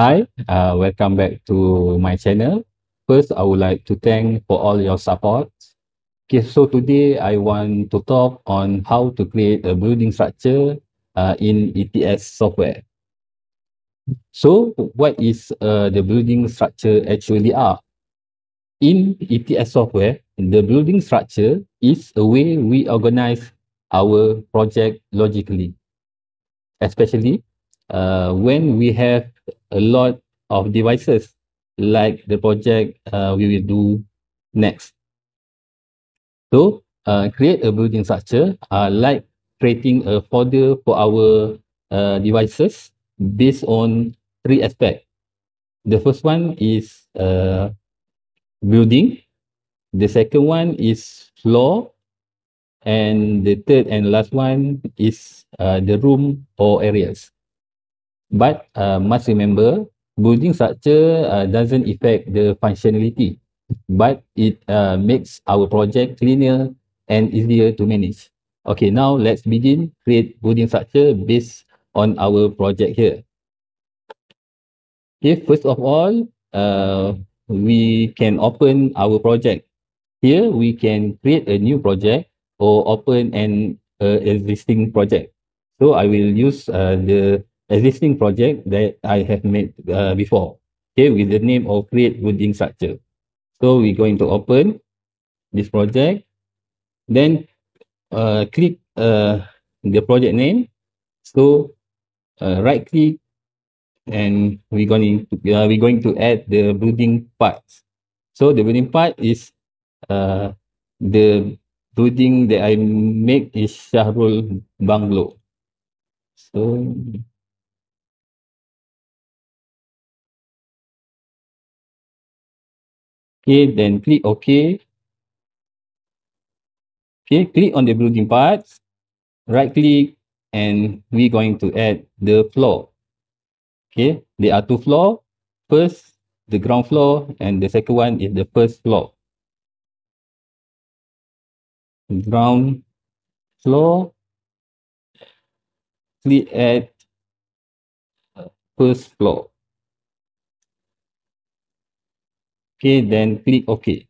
Hi, welcome back to my channel. First, I would like to thank for all your support. Okay, so today I want to talk on how to create a building structure in ETS software. So, what is the building structure actually are? In ETS software, the building structure is a way we organize our project logically, especially when we have a lot of devices like the project we will do next. So create a building structure like creating a folder for our devices based on three aspects. The first one is building, the second one is floor, and the third and last one is the room or areas. But must remember, building structure doesn't affect the functionality, but it makes our project cleaner and easier to manage. Okay, now let's begin create building structure based on our project here. Okay, first of all, we can open our project. Here we can create a new project or open an existing project. So I will use the existing project that I have made before. Okay, with the name of create building structure. So we're going to open this project, then click the project name. So right click and we're going to add the building parts. So the building part is the building that I make is Shahrul Bungalow. So okay, then click OK. Okay, click on the building parts, right click, and we're going to add the floor. Okay, there are two floor. First, the ground floor, and the second one is the first floor. Ground floor, click add first floor. Okay, then click OK.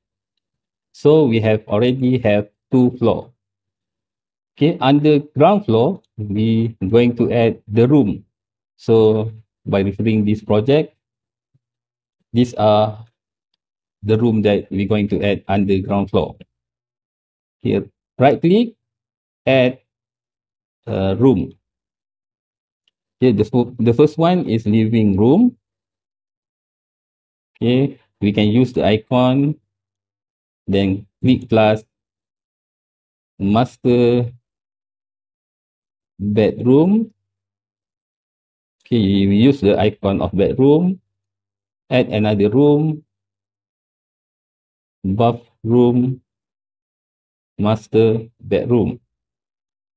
So we have already have two floor. Okay, under ground floor, we going to add the room. So by referring this project, these are the room that we're going to add under ground floor. Here, right click, add room. Okay, the first one is living room. Okay, we can use the icon, then click plus master bedroom. Okay, we use the icon of bedroom, add another room, bathroom, master bedroom.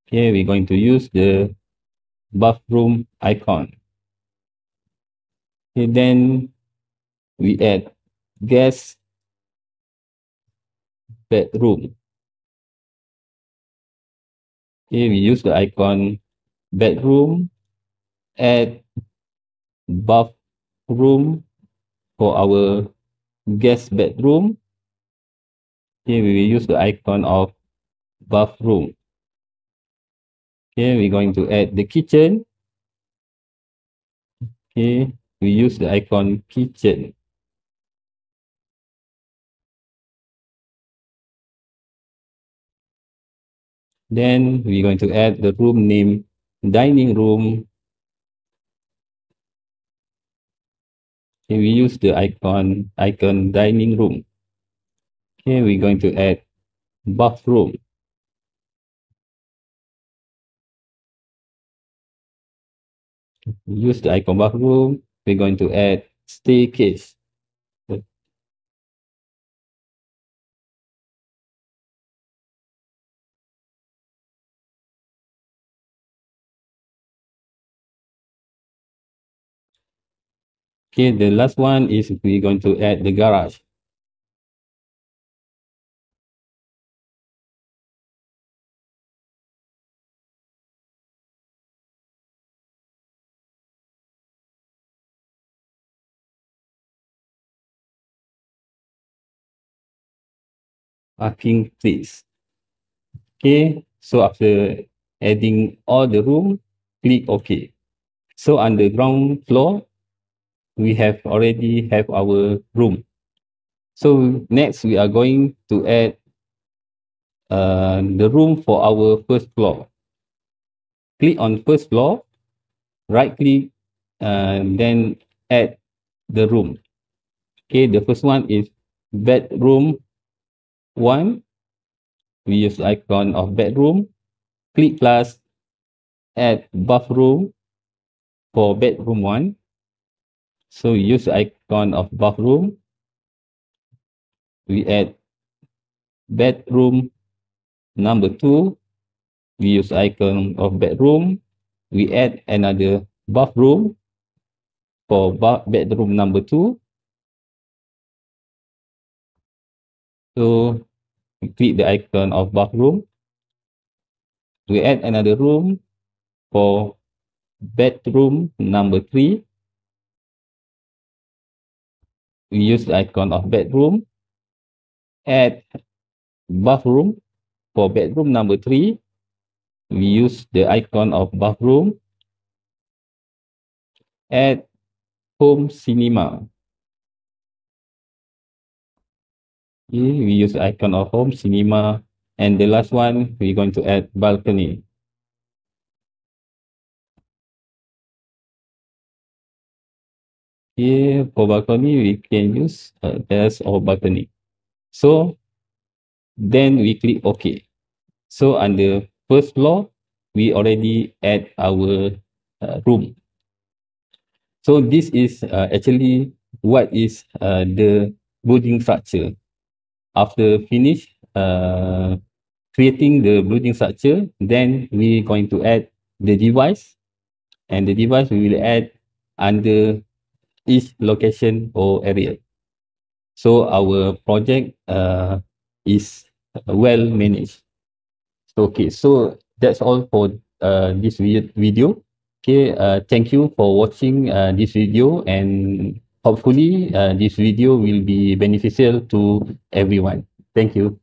Okay, we're going to use the bathroom icon. Okay, then we add guest bedroom. Okay, we use the icon bedroom, add bathroom for our guest bedroom. Okay, we will use the icon of bathroom. Okay, we're going to add the kitchen. Okay, we use the icon kitchen. Then we're going to add the room name dining room. Okay, we use the icon dining room. Okay, we're going to add bathroom. Use the icon bathroom. We're going to add staircase. Okay, the last one is we're going to add the garage. parking place. Okay, so after adding all the room, click OK. So on the ground floor, we have already have our room. So next we are going to add the room for our first floor. Click on first floor, right click, and then add the room. Okay, the first one is bedroom 1. We use the icon of bedroom. Click plus add bathroom for bedroom 1. So we use the icon of bathroom. We add bedroom number 2. We use the icon of bedroom. We add another bathroom for bedroom number 2. So we click the icon of bathroom. We add another room for bedroom number 3. We use the icon of bedroom. Add bathroom for bedroom number 3. We use the icon of bathroom. Add home cinema. Okay, we use the icon of home cinema. And the last one, we're going to add balcony. Here for balcony, we can use terrace or balcony. So then we click OK. So on the first floor, we already add our room. So this is actually what is the building structure. After finish creating the building structure, then we going to add the device, and the device we will add under each location or area. So our project is well managed. Okay, so that's all for this video. Okay, thank you for watching this video, and hopefully this video will be beneficial to everyone. Thank you.